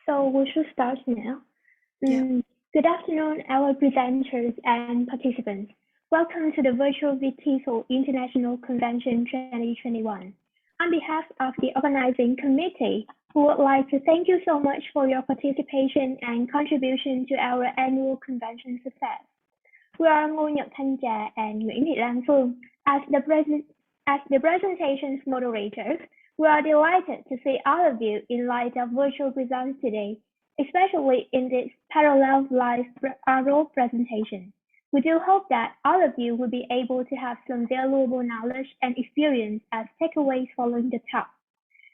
So we should start now. Yeah. Good afternoon, our presenters and participants. Welcome to the Virtual VTISO International Convention 2021. On behalf of the organizing committee, we would like to thank you so much for your participation and contribution to our annual convention success. We are Ngô Nhật Thanh Trà and Nguyễn Thị Lan Phương. As the presentation's moderators, we are delighted to see all of you in light of virtual presence today, especially in this parallel live oral presentation. We do hope that all of you will be able to have some valuable knowledge and experience as takeaways following the talk.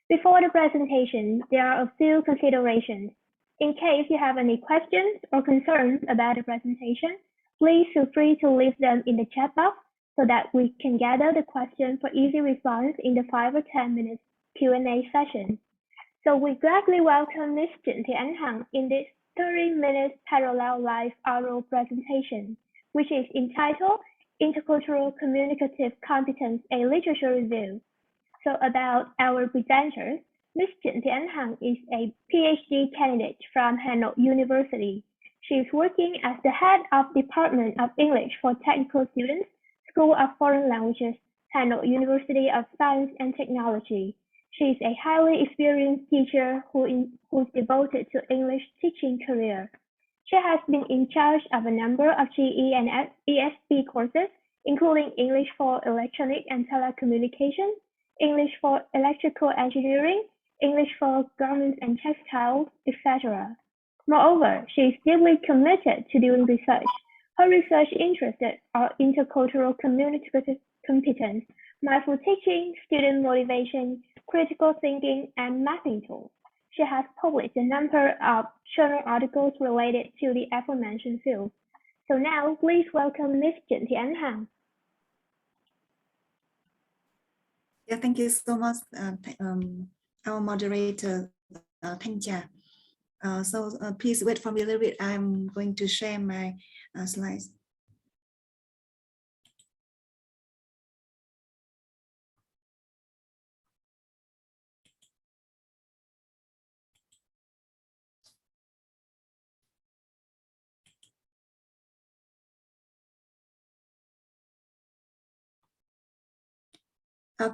Before the presentation, there are a few considerations. In case you have any questions or concerns about the presentation, please feel free to leave them in the chat box so that we can gather the questions for easy response in the 5 or 10 minutes Q&A session. So we gladly welcome Ms. Trinh Thị Ánh Hằng in this 30-minute parallel live oral presentation, which is entitled Intercultural Communicative Competence, a Literature Review. So about our presenters, Ms. Trinh Thị Ánh Hằng is a PhD candidate from Hanoi University. She is working as the head of Department of English for Technical Students, School of Foreign Languages, Hanoi University of Science and Technology. She is a highly experienced teacher who's devoted to English teaching career. She has been in charge of a number of GE and ESP courses, including English for Electronic and Telecommunications, English for Electrical Engineering, English for Garments and Textiles, etc. Moreover, she is deeply committed to doing research. Her research interests are intercultural communicative competence, mindful teaching, student motivation, critical thinking, and mapping tools. She has published a number of journal articles related to the aforementioned fields. So now, please welcome Ms. Trinh Thị Ánh Hằng. Yeah, thank you so much, our moderator, Thanh Trà. Please wait for me a little bit. I'm going to share my slides.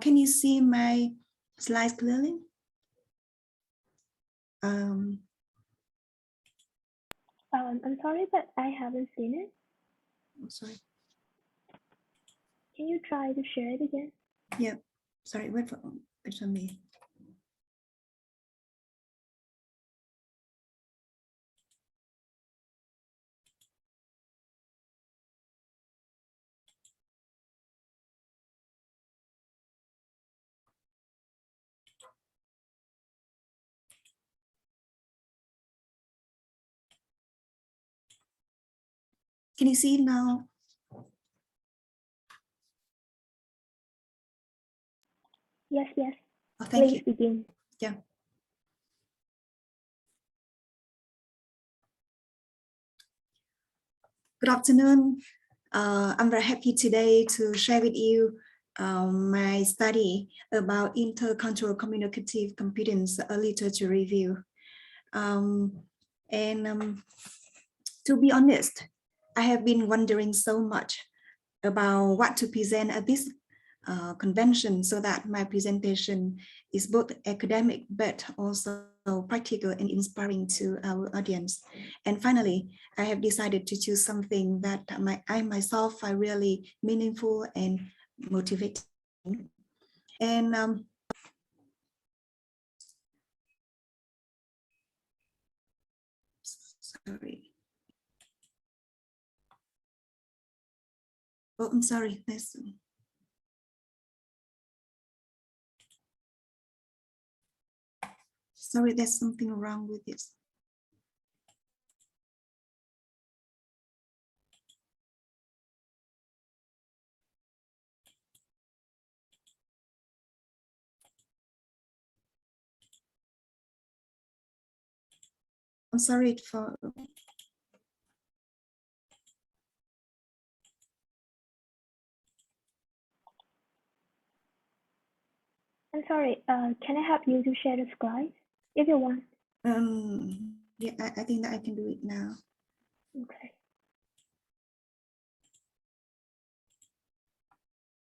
Can you see my slides clearly? I'm sorry, but I haven't seen it. I'm sorry. Can you try to share it again? Yeah, sorry, wait for me. Can you see it now? Yes. Oh, thank Please you. begin. Yeah. Good afternoon. I'm very happy today to share with you my study about intercultural communicative competence, a literature review. To be honest, I have been wondering so much about what to present at this convention so that my presentation is both academic but also practical and inspiring to our audience. And finally, I have decided to choose something that I myself find really meaningful and motivating. And sorry. Oh, I'm sorry. Sorry, there's something wrong with this. I'm sorry for. I'm sorry, can I help you to share the slides if you want? Yeah, I think that I can do it now. Okay.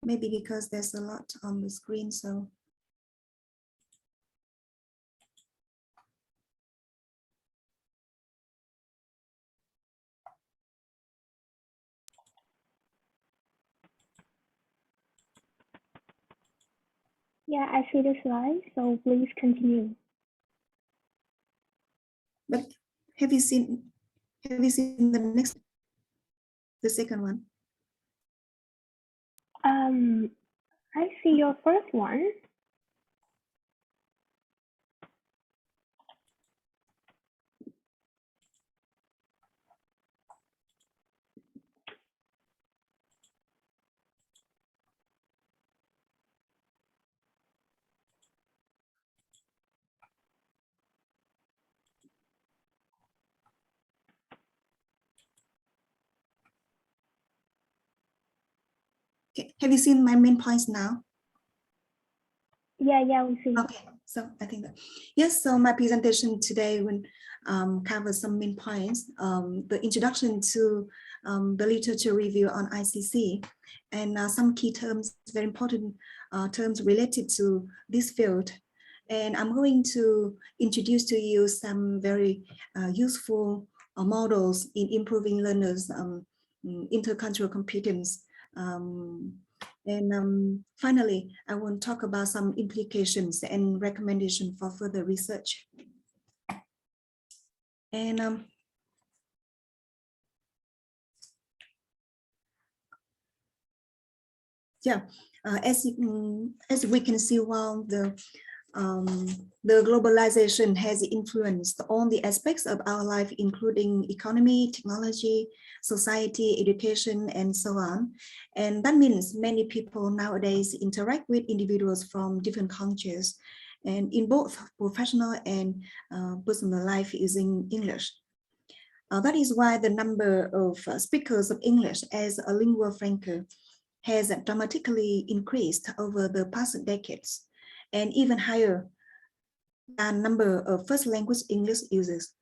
Maybe because there's a lot on the screen, so. Yeah, I see the slide, so please continue. But have you seen the second one? I see your first one. Okay. Have you seen my main points now? Yeah, we see. Okay, so I think that, yes, so my presentation today will cover some main points, the introduction to the literature review on ICC, and some key terms, very important terms related to this field. And I'm going to introduce to you some very useful models in improving learners' intercultural competence. Finally, I will talk about some implications and recommendations for further research. And yeah, as we can see, while the globalization has influenced all the aspects of our life, including economy, technology, society, education, and so on. And that means many people nowadays interact with individuals from different cultures, and in both professional and personal life using English. That is why the number of speakers of English as a lingua franca has dramatically increased over the past decades, and even higher than number of first language English users.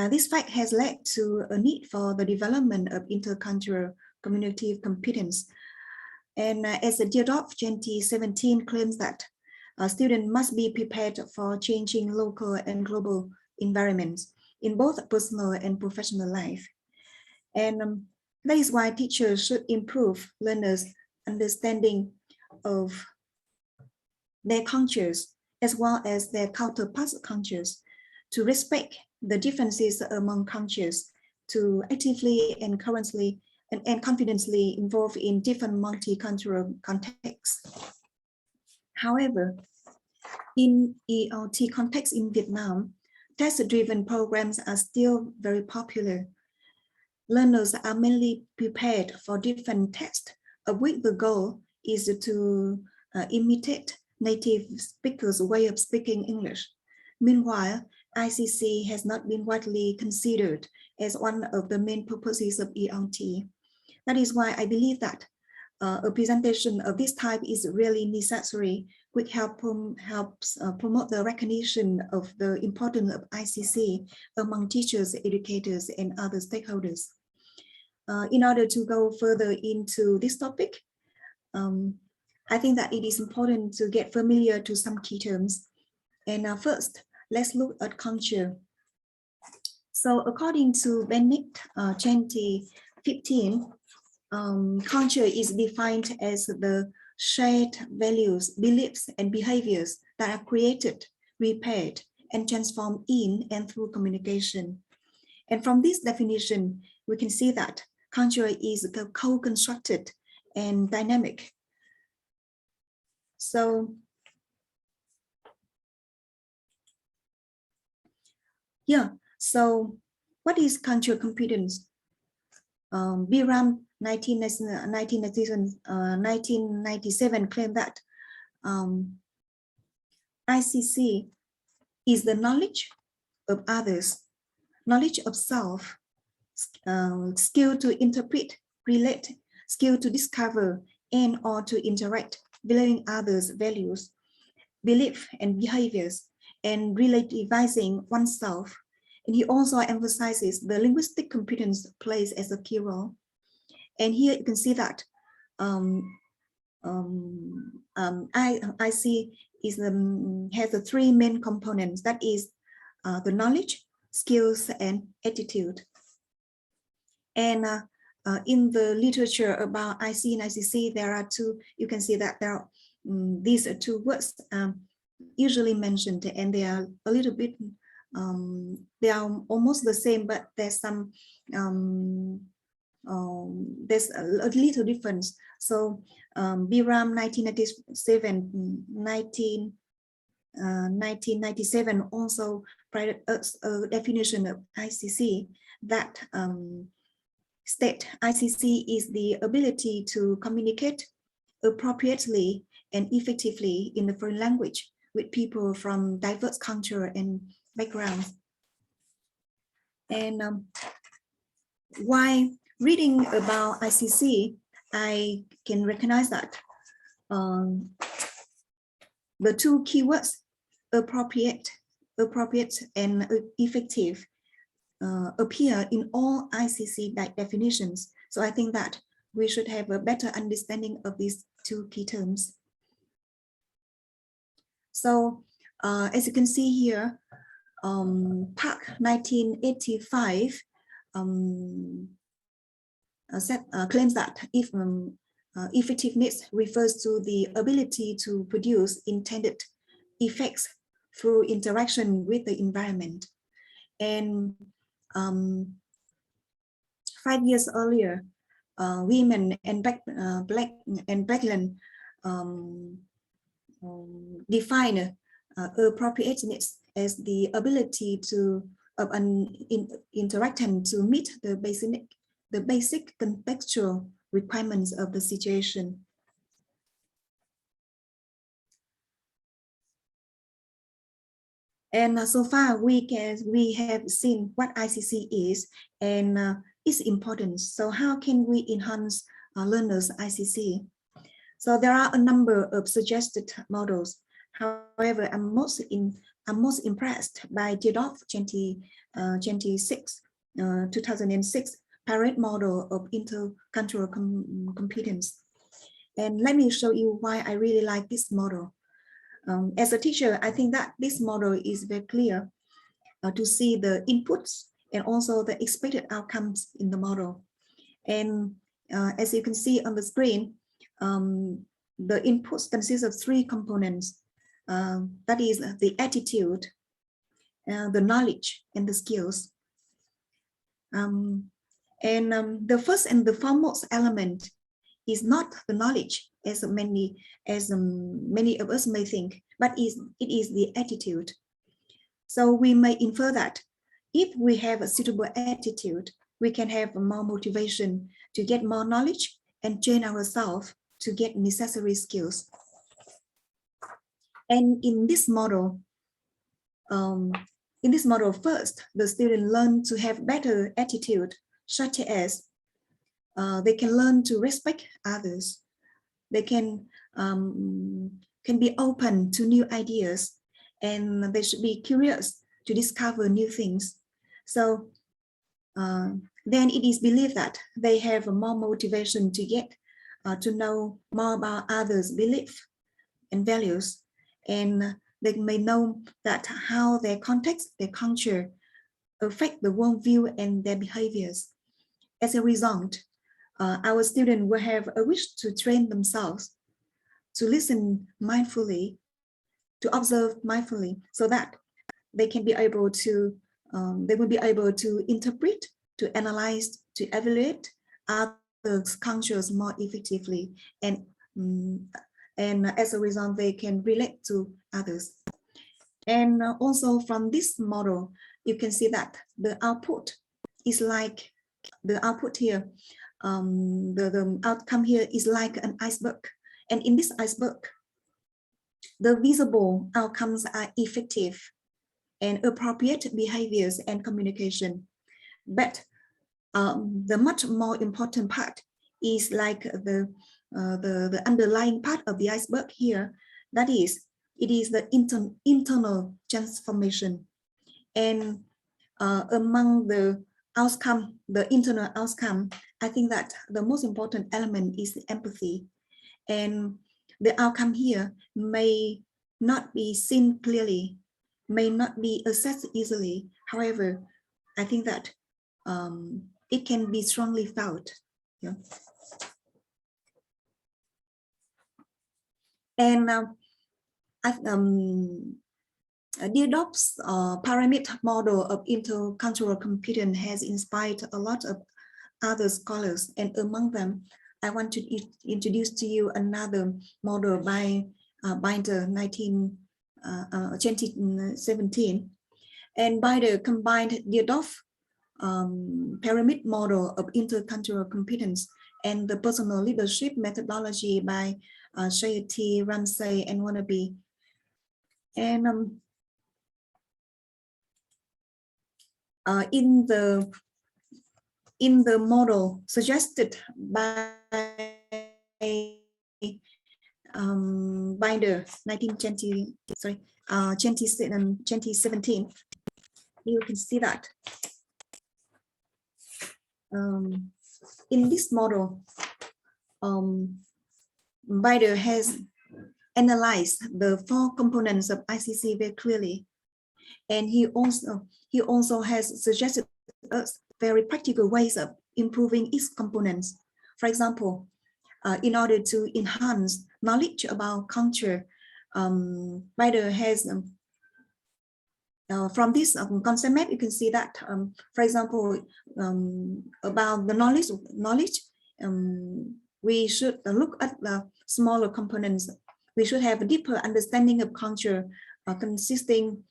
This fact has led to a need for the development of intercultural communicative competence. And as the Dierdorf 2017 claims that students must be prepared for changing local and global environments in both personal and professional life. And that is why teachers should improve learners' understanding of their cultures as well as their counterparts' cultures, to respect the differences among cultures, to actively and currently and confidently involve in different multicultural contexts. However, in ELT context in Vietnam, test-driven programs are still very popular. Learners are mainly prepared for different tests, of which the goal is to imitate native speakers' way of speaking English. Meanwhile, ICC has not been widely considered as one of the main purposes of ELT. That is why I believe that a presentation of this type is really necessary, which helps promote the recognition of the importance of ICC among teachers, educators, and other stakeholders. In order to go further into this topic, I think that it is important to get familiar to some key terms. And first, let's look at culture. So according to Bennett 2015, culture is defined as the shared values, beliefs, and behaviors that are created, repaired, and transformed in and through communication. And from this definition, we can see that culture is co-constructed and dynamic. So, yeah, so what is cultural competence? Biram 1997 claimed that ICC is the knowledge of others, knowledge of self, skill to interpret, relate, skill to discover and or to interact, valuing others' values, belief and behaviors, and relativizing oneself. And he also emphasizes the linguistic competence plays as a key role. And here you can see that IC has the three main components, that is the knowledge, skills, and attitude. And in the literature about IC and ICC, there are two, you can see that there are these are two words usually mentioned, and they are a little bit, they are almost the same, but there's some, there's a little difference. So Biram 1997 also provided a definition of ICC that state ICC is the ability to communicate appropriately and effectively in the foreign language with people from diverse culture and backgrounds. And while reading about ICC, I can recognize that the two keywords, appropriate and effective, appear in all ICC definitions. So I think that we should have a better understanding of these two key terms. So as you can see here, Park 1985 claims that if effectiveness refers to the ability to produce intended effects through interaction with the environment. And 5 years earlier, women and Blackland define appropriateness as the ability of an interactant to meet the basic contextual requirements of the situation. And so far we have seen what ICC is and its importance. So how can we enhance learners' ICC? So there are a number of suggested models. However, I'm most impressed by Diedoff 2006 parent model of intercultural competence. And let me show you why I really like this model. As a teacher, I think that this model is very clear to see the inputs and also the expected outcomes in the model. And as you can see on the screen, the inputs consist of three components. That is the attitude, the knowledge, and the skills. The first and the foremost element is not the knowledge, as many of us may think, but it is the attitude. So we may infer that if we have a suitable attitude, we can have more motivation to get more knowledge and train ourselves to get necessary skills. And in this model, first, the student learn to have better attitude, such as they can learn to respect others. They can be open to new ideas, and they should be curious to discover new things. So then it is believed that they have more motivation to get to know more about others' beliefs and values, and they may know that how their context, their culture affect the worldview and their behaviors. As a result, our students will have a wish to train themselves to listen mindfully, to observe mindfully, so that they can be able to, they will be able to interpret, to analyze, to evaluate other cultures more effectively, and as a result, they can relate to others. And also from this model, you can see that the output is like the output here. The outcome here is like an iceberg, and in this iceberg, the visible outcomes are effective and appropriate behaviors and communication. But the much more important part is like the underlying part of the iceberg here. That is it is the internal transformation. And among the outcome, the internal outcome, I think that the most important element is empathy. And the outcome here may not be seen clearly, may not be assessed easily. However, I think that it can be strongly felt. Yeah. And Dierdorf's pyramid model of intercultural competence has inspired a lot of other scholars, and among them, I want to introduce to you another model by Binder 2017, and by the combined Dierdorf pyramid model of intercultural competence and the personal leadership methodology by Shayati, Ramsey, and Wannabe. And in the model suggested by Binder 2017, you can see that in this model, Binder has analyzed the 4 components of ICC very clearly, and he also has suggested us very practical ways of improving its components. For example, in order to enhance knowledge about culture, Binder has from this concept map, you can see that, for example, about the knowledge, we should look at the smaller components. We should have a deeper understanding of culture, consisting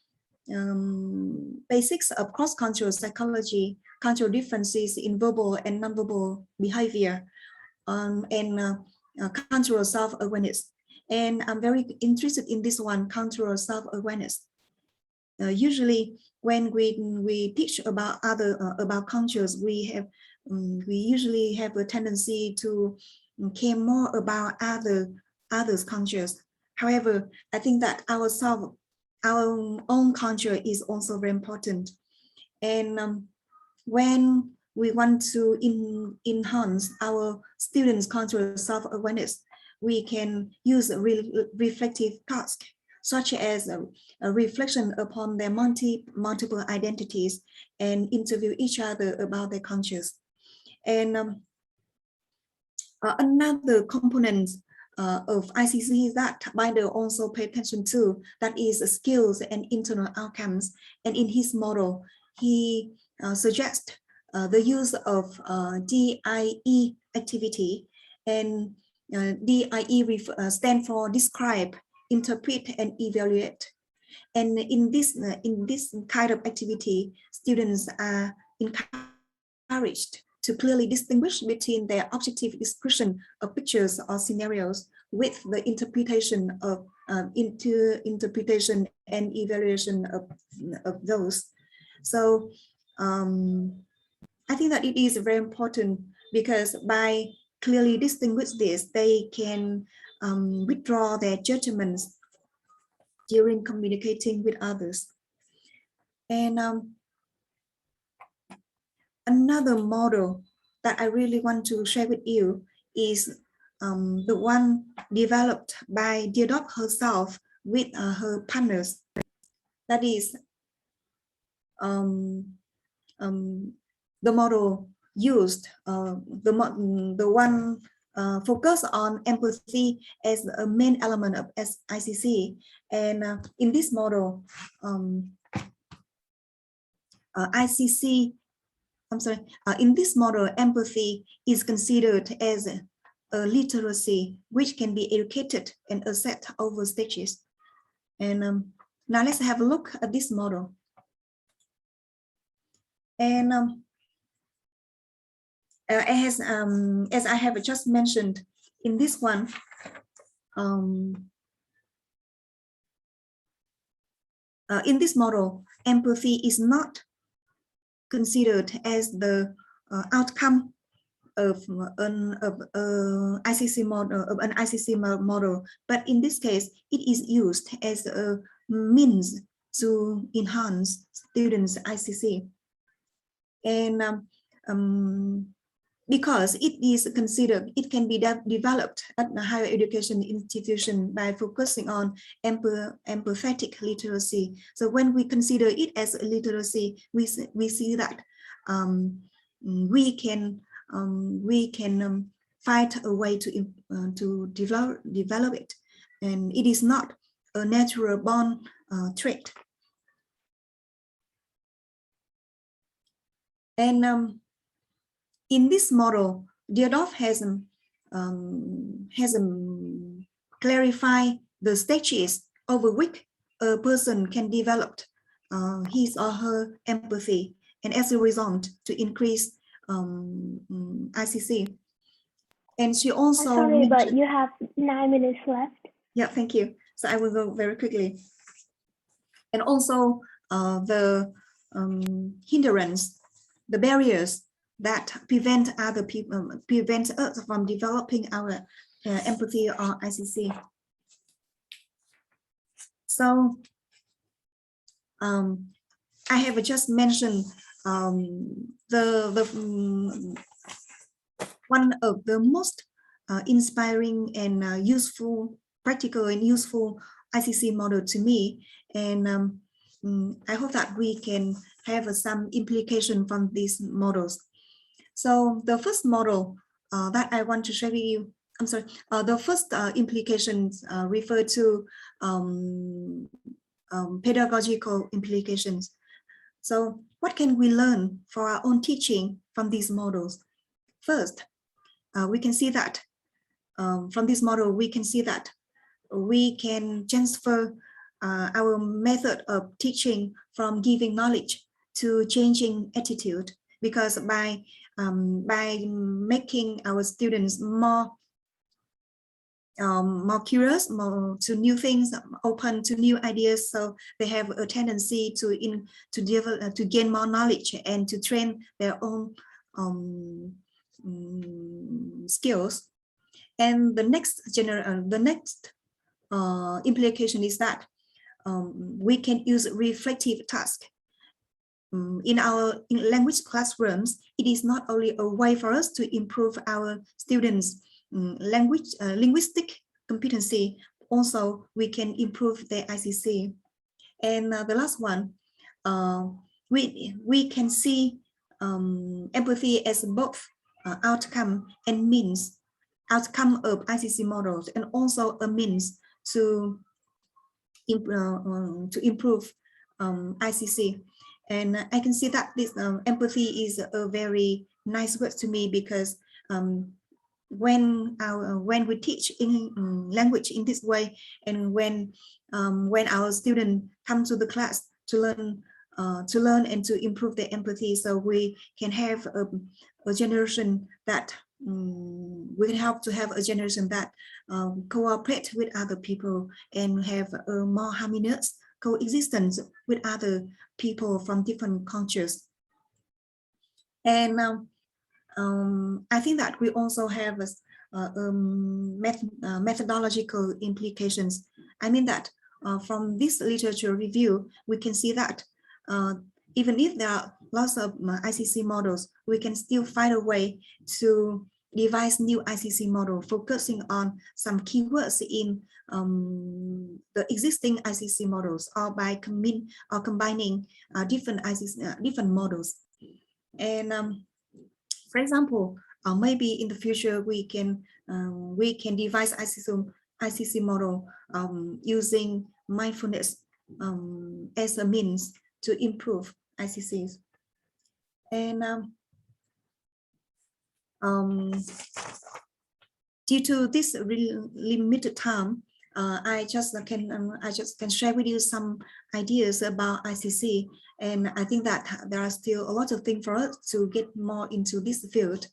basics of cross-cultural psychology, cultural differences in verbal and non-verbal behavior, and cultural self-awareness. And I'm very interested in this one, cultural self-awareness. Usually, when we teach about about cultures, we usually have a tendency to care more about others' cultures. However, I think that our own culture is also very important. And when we want to enhance our students' cultural self-awareness, we can use a reflective task, such as a reflection upon their multiple identities and interview each other about their cultures. And another component of ICC that Binder also pay attention to, that is skills and internal outcomes. And in his model, he suggests the use of DIE activity, and DIE stand for describe, interpret, and evaluate. And in this kind of activity, students are encouraged to clearly distinguish between their objective description of pictures or scenarios with the interpretation of interpretation and evaluation of those. So I think that it is very important, because by clearly distinguish this, they can withdraw their judgments during communicating with others. And another model that I really want to share with you is the one developed by Dierdorf herself with her partners. That is the model used, the one focus on empathy as a main element of ICC. And in this model, in this model, empathy is considered as a literacy which can be educated and assessed over stages. And now let's have a look at this model. And as I have just mentioned, in this one, in this model, empathy is not considered as the outcome of an ICC model, but in this case, it is used as a means to enhance students' ICC. And because it is considered, it can be developed at a higher education institution by focusing on empathetic literacy. So when we consider it as a literacy, we see that we can find a way to develop it, and it is not a natural born trait. And in this model, Dierdorf has clarified the stages over which a person can develop his or her empathy, and as a result, to increase ICC. And she also sorry, but you have 9 minutes left. Yeah, thank you. So I will go very quickly. And also the hindrance, the barriers that prevent other people, prevent us from developing our empathy or ICC. So I have just mentioned one of the most inspiring and useful, practical and useful ICC model to me, and I hope that we can have some implication from these models. So the first model that I want to share with you, I'm sorry, the first implications refer to pedagogical implications. So what can we learn for our own teaching from these models? First, we can see that from this model, we can see that we can transfer our method of teaching from giving knowledge to changing attitude, because by making our students more curious, more to new things, open to new ideas, so they have a tendency to develop, to gain more knowledge and to train their own skills. And the next implication is that we can use reflective tasks. In our language classrooms, it is not only a way for us to improve our students' linguistic competency, also we can improve their ICC. And the last one, we can see empathy as both outcome and means, outcome of ICC models, and also a means to improve ICC. And I can see that this empathy is a very nice word to me, because when we teach in language in this way, and when our students come to the class to learn and to improve their empathy, so we can have a generation that we can help to have a generation that cooperate with other people and have a more harmonious coexistence with other people from different cultures. And I think that we also have methodological implications. I mean that from this literature review, we can see that even if there are lots of ICC models, we can still find a way to devise new ICC model, focusing on some keywords in the existing ICC models, or by combining different different models. And for example, maybe in the future we can devise ICC model using mindfulness as a means to improve ICCs. And due to this limited time, I just can share with you some ideas about ICC, and I think that there are still a lot of things for us to get more into this field,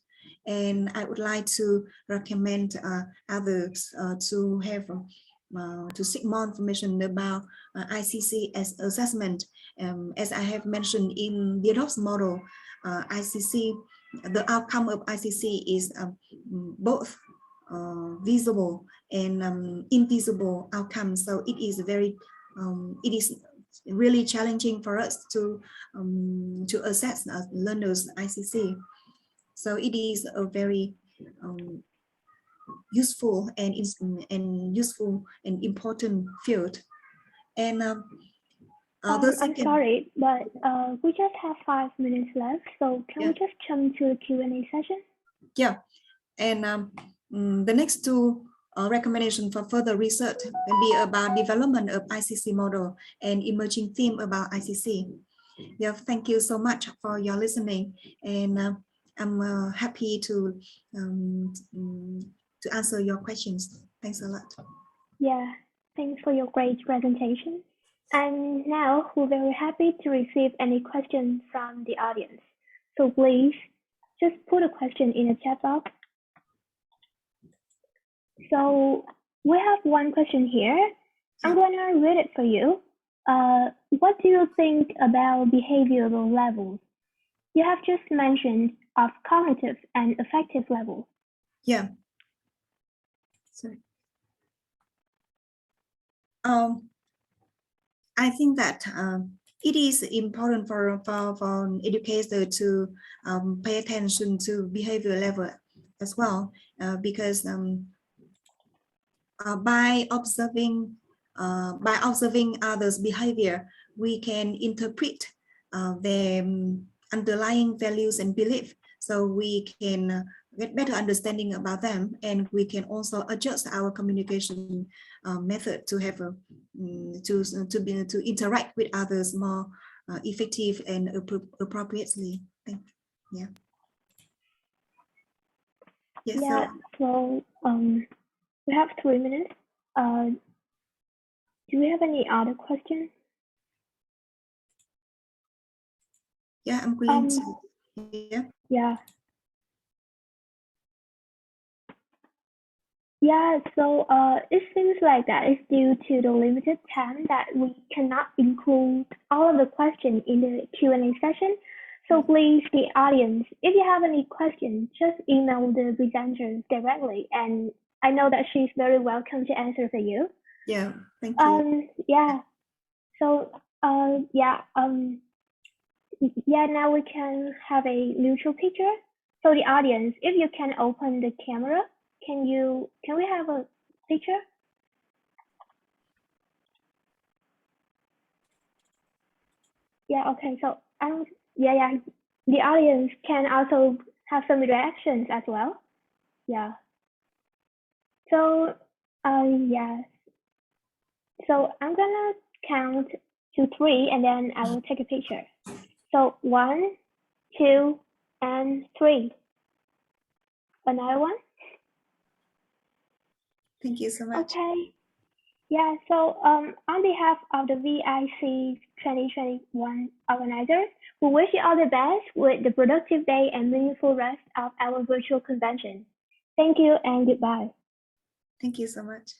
and I would like to recommend others to have to seek more information about ICC as assessment. As I have mentioned in Dierdorf's model, ICC the outcome of ICC is both visible and invisible outcomes. So it is it is really challenging for us to assess learners ICC. So it is a very useful and useful and important field. And I'm sorry, but we just have 5 minutes left, so can we just jump to the Q&A session? Yeah, and the next two recommendations for further research can be about development of ICC model and emerging theme about ICC. Yeah, thank you so much for your listening, and I'm happy to answer your questions. Thanks a lot. Yeah, thanks for your great presentation. And now we're very happy to receive any questions from the audience. So please just put a question in the chat box. So we have one question here. I'm gonna read it for you. What do you think about behavioral levels? You have just mentioned of cognitive and affective levels. Yeah. Sorry. I think that it is important for educators to pay attention to behavior level as well, because by observing others' behavior, we can interpret their underlying values and beliefs, so we can get better understanding about them, and we can also adjust our communication method to have to interact with others more effective and appropriately. Yeah. Yes. Yeah. So we have 3 minutes. Do we have any other questions? Yeah, I'm going to. Yeah. Yeah. Yeah, so it seems like that is due to the limited time that we cannot include all of the questions in the Q&A session. So please, the audience, if you have any questions, just email the presenters directly, and I know that she's very welcome to answer for you. Yeah, thank you. Yeah. So yeah, now we can have a neutral picture. So the audience, if you can open the camera, can we have a picture? Yeah, okay. So yeah, the audience can also have some reactions as well. Yeah. So yeah. So I'm gonna count to 3 and then I will take a picture. So 1, 2, and 3. Another one. Thank you so much. Okay. Yeah, so on behalf of the VIC 2021 organizers, we wish you all the best with the productive day and meaningful rest of our virtual convention. Thank you and goodbye. Thank you so much.